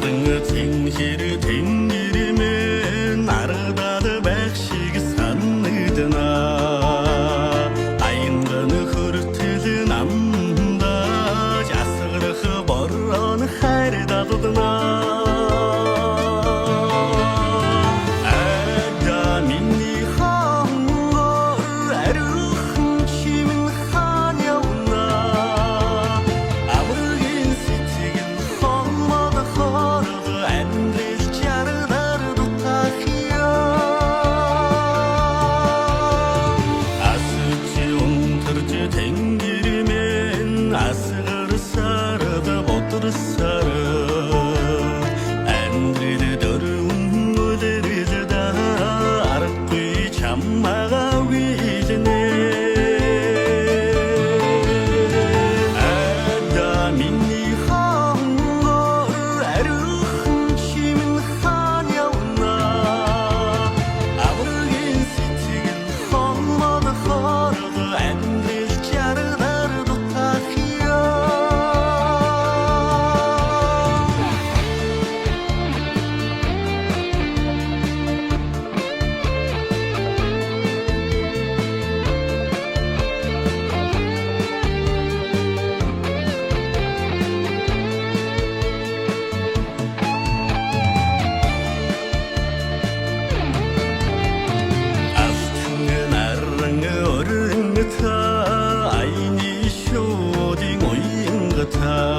Теңшері теңгеремен арыдады бәкшігі санныдына айынғыны хүртілін амда жасығырықы бораны хайрдадыдына Asığır sarıda otur sarı Әндірді дөрін өдерді да Арық құй чаммаға өйдіне Әдаминни хаңғыр әріхін чимін хан яуна Абырген сетеген хаңмады қарығы Әндір жарыдарды тақи 타